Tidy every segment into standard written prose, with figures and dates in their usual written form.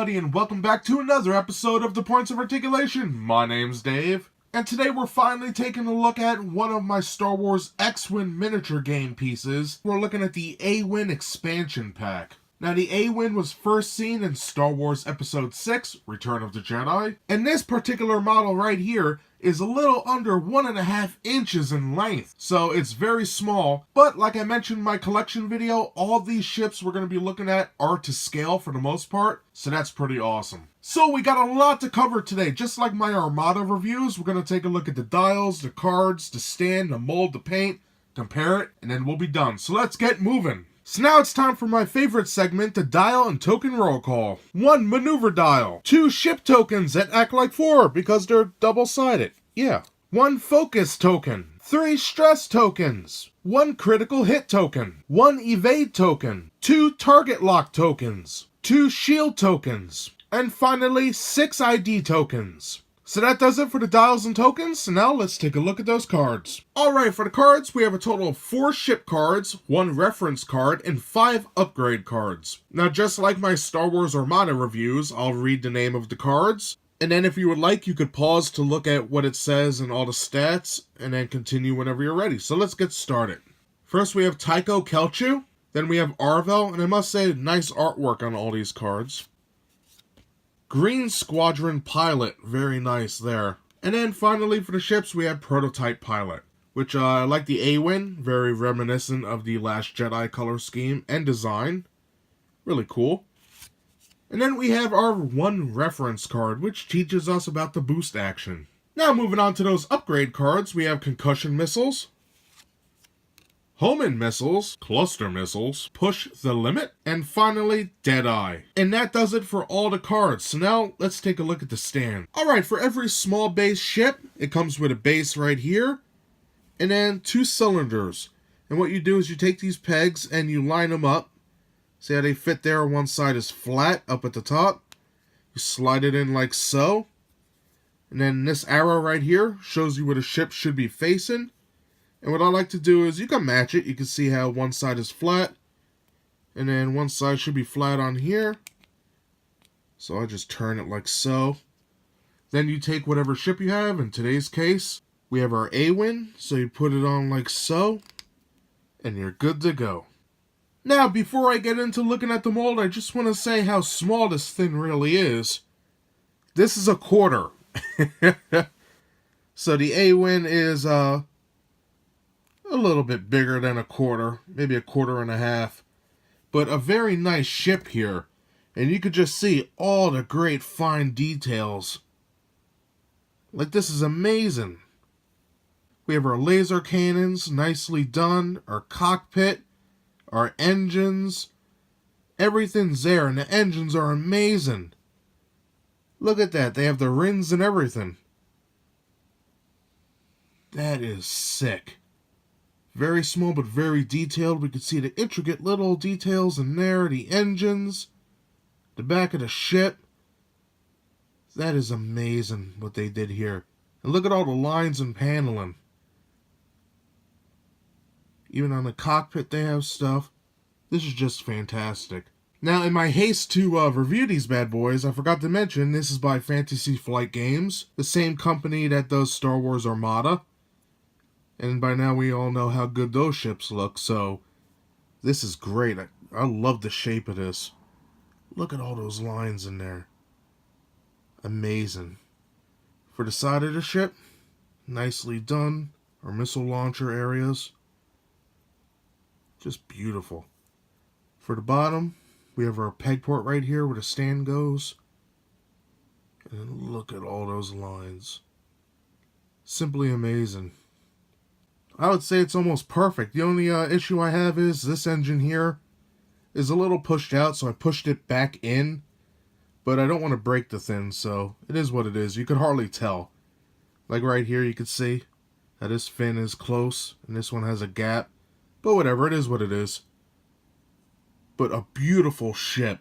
everybody, and welcome back to another episode of The Points of Articulation. My name's Dave, and today we're finally taking a look at one of my Star Wars X-Wing miniature game pieces. We're looking at the A-Wing expansion pack. Now, the A-Wing was first seen in Star Wars Episode 6, Return of the Jedi, and this particular model right here is a little under 1.5 inches in length, so it's very small. But like I mentioned in my collection video, all these ships we're going to be looking at are to scale for the most part, so that's pretty awesome. So we got a lot to cover today. Just like my Armada reviews, we're going to take a look at the dials, the cards, the stand, the mold, the paint, compare it, and then we'll be done. So let's get moving. So now it's time for my favorite segment, the dial and token roll call. 1 maneuver dial. 2 ship tokens that act like 4 because they're double-sided. Yeah. 1 focus token. 3 stress tokens. 1 critical hit token. 1 evade token. 2 target lock tokens. 2 shield tokens. And finally, 6 ID tokens. So that does it for the dials and tokens, so now let's take a look at those cards. Alright, for the cards, we have a total of 4 ship cards, 1 reference card, and 5 upgrade cards. Now, just like my Star Wars Armada reviews, I'll read the name of the cards, and then if you would like, you could pause to look at what it says and all the stats, and then continue whenever you're ready. So let's get started. First, we have Tycho Kelchu, then we have Arvel, and I must say, nice artwork on all these cards. Green Squadron Pilot, very nice there. And then finally for the ships we have Prototype Pilot, which I like the A-Wing, very reminiscent of the Last Jedi color scheme and design. Really cool. And then we have our 1 reference card, which teaches us about the boost action. Now moving on to those upgrade cards, we have Concussion Missiles, Homing Missiles, Cluster Missiles, Push the Limit, and finally, Deadeye. And that does it for all the cards. So now, let's take a look at the stand. Alright, for every small base ship, it comes with a base right here, and then 2 cylinders. And what you do is you take these pegs and you line them up. See how they fit there? One side is flat up at the top. You slide it in like so. And then this arrow right here shows you where the ship should be facing. And what I like to do is you can match it. You can see how one side is flat. And then one side should be flat on here. So I just turn it like so. Then you take whatever ship you have. In today's case, we have our A-Wing. So you put it on like so. And you're good to go. Now, before I get into looking at the mold, I just want to say how small this thing really is. This is a quarter. So the A-Wing is, a little bit bigger than a quarter, maybe a 1.25. But a very nice ship here. And you could just see all the great fine details. Like, this is amazing. We have our laser cannons, nicely done. Our cockpit, our engines. Everything's there, and the engines are amazing. Look at that, they have the rings and everything. That is sick. Very small but very detailed. We can see the intricate little details in there. The engines. The back of the ship. That is amazing what they did here. And look at all the lines and paneling. Even on the cockpit they have stuff. This is just fantastic. Now in my haste to review these bad boys, I forgot to mention this is by Fantasy Flight Games. The same company that does Star Wars Armada. And by now we all know how good those ships look, so this is great. I love the shape of this. Look at all those lines in there. Amazing. For the side of the ship, nicely done. Our missile launcher areas. Just beautiful. For the bottom, we have our peg port right here where the stand goes. And look at all those lines. Simply amazing. I would say it's almost perfect. The only issue I have is this engine here is a little pushed out, so I pushed it back in. But I don't want to break the thing, so it is what it is. You could hardly tell. Like right here, you can see that this fin is close, and this one has a gap. But whatever, it is what it is. But a beautiful ship.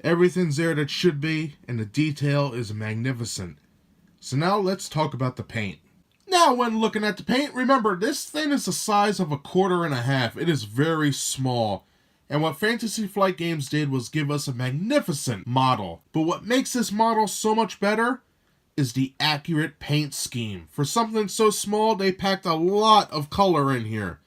Everything's there that should be, and the detail is magnificent. So now let's talk about the paint. Now, when looking at the paint, remember, this thing is the size of a 1.25. It is very small. And what Fantasy Flight Games did was give us a magnificent model. But what makes this model so much better is the accurate paint scheme. For something so small, they packed a lot of color in here.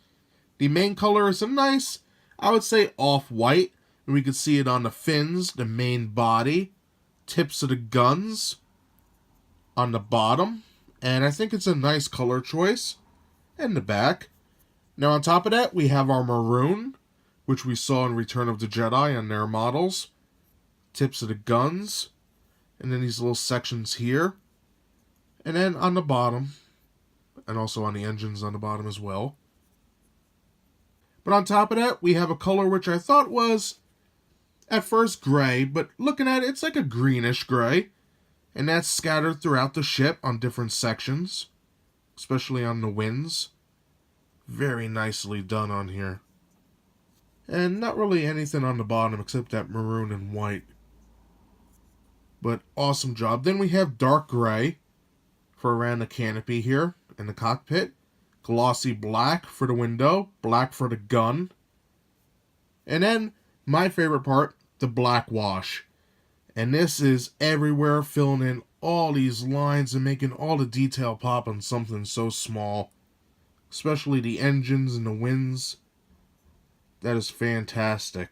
The main color is a nice, I would say, off-white. And we can see it on the fins, the main body, tips of the guns, on the bottom. And I think it's a nice color choice. And the back. Now on top of that, we have our maroon, which we saw in Return of the Jedi on their models. Tips of the guns. And then these little sections here. And then on the bottom. And also on the engines on the bottom as well. But on top of that, we have a color which I thought was, at first, gray. But looking at it, it's like a greenish gray. And that's scattered throughout the ship on different sections. Especially on the wings. Very nicely done on here. And not really anything on the bottom except that maroon and white. But awesome job. Then we have dark gray for around the canopy here in the cockpit. Glossy black for the window. Black for the gun. And then my favorite part, the black wash. And this is everywhere, filling in all these lines and making all the detail pop on something so small. Especially the engines and the wings. That is fantastic.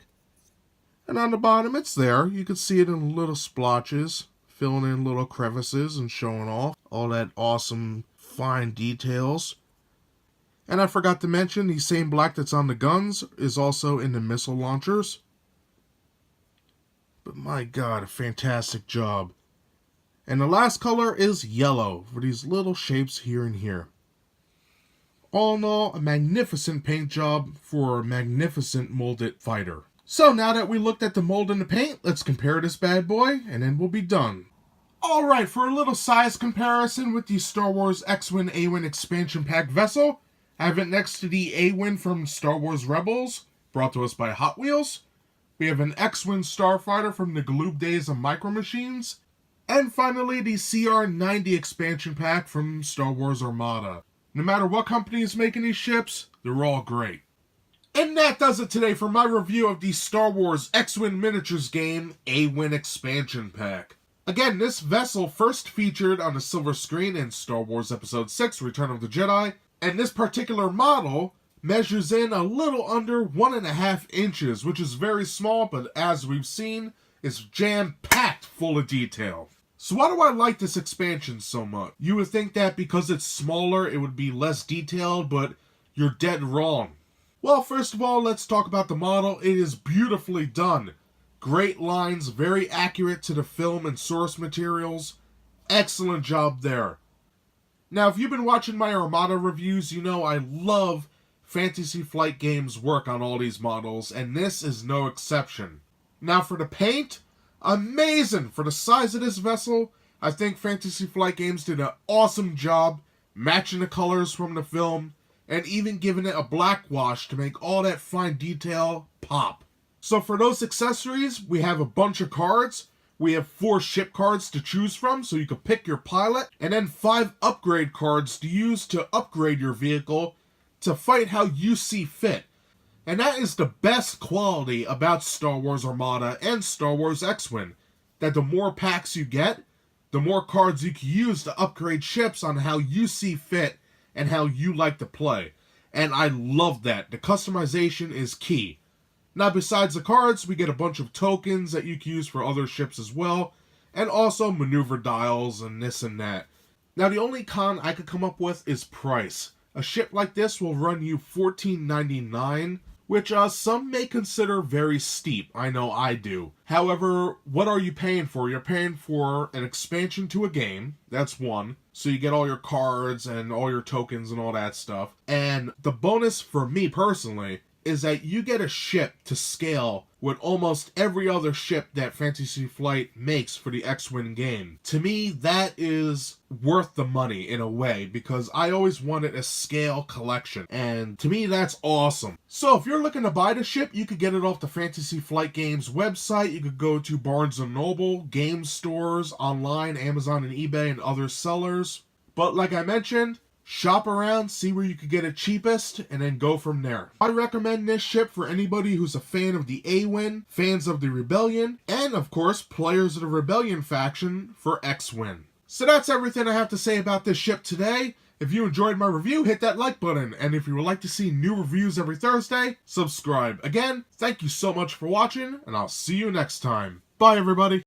And on the bottom, it's there. You can see it in little splotches, filling in little crevices and showing off all that awesome fine details. And I forgot to mention, the same black that's on the guns is also in the missile launchers. But my god, a fantastic job. And the last color is yellow for these little shapes here and here. All in all, a magnificent paint job for a magnificent molded fighter. So now that we looked at the mold and the paint, let's compare this bad boy, and then we'll be done. Alright, for a little size comparison with the Star Wars X-Wing A-Wing expansion pack vessel, I have it next to the A-Wing from Star Wars Rebels, brought to us by Hot Wheels. We have an X-Wing Starfighter from the Galoob days of Micro Machines. And finally, the CR-90 expansion pack from Star Wars Armada. No matter what company is making these ships, they're all great. And that does it today for my review of the Star Wars X-Wing Miniatures game A-Wing expansion pack. Again, this vessel first featured on the silver screen in Star Wars Episode 6, Return of the Jedi, and this particular model measures in a little under 1.5 inches, which is very small, but as we've seen, is jam-packed full of detail. So why do I like this expansion so much? You would think that because it's smaller, it would be less detailed, but you're dead wrong. Well, first of all, let's talk about the model. It is beautifully done. Great lines, very accurate to the film and source materials. Excellent job there. Now, if you've been watching my Armada reviews, you know I love Fantasy Flight Games' work on all these models, and this is no exception. Now, for the paint, amazing! For the size of this vessel, I think Fantasy Flight Games did an awesome job matching the colors from the film, and even giving it a black wash to make all that fine detail pop. So for those accessories, we have a bunch of cards. We have 4 ship cards to choose from, so you can pick your pilot, and then 5 upgrade cards to use to upgrade your vehicle to fight how you see fit. And that is the best quality about Star Wars Armada and Star Wars X-Wing, that the more packs you get, the more cards you can use to upgrade ships on how you see fit and how you like to play. And I love that. The customization is key. Now, besides the cards, we get a bunch of tokens that you can use for other ships as well, and also maneuver dials and this and that. Now, the only con I could come up with is price. A ship like this will run you $14.99, which some may consider very steep. I know I do. However, what are you paying for? You're paying for an expansion to a game. That's one. So you get all your cards and all your tokens and all that stuff. And the bonus for me personally is that you get a ship to scale with almost every other ship that Fantasy Flight makes for the X-Wing game. To me, that is worth the money in a way, because I always wanted a scale collection, and to me that's awesome. So if you're looking to buy the ship, you could get it off the Fantasy Flight Games website. You could go to Barnes & Noble, game stores, online, Amazon and eBay, and other sellers. But like I mentioned, shop around, see where you could get it cheapest, and then go from there. I recommend this ship for anybody who's a fan of the A-Wing, fans of the Rebellion, and of course, players of the Rebellion faction for X-Wing. So that's everything I have to say about this ship today. If you enjoyed my review, hit that like button, and if you would like to see new reviews every Thursday, subscribe. Again, thank you so much for watching, and I'll see you next time. Bye, everybody.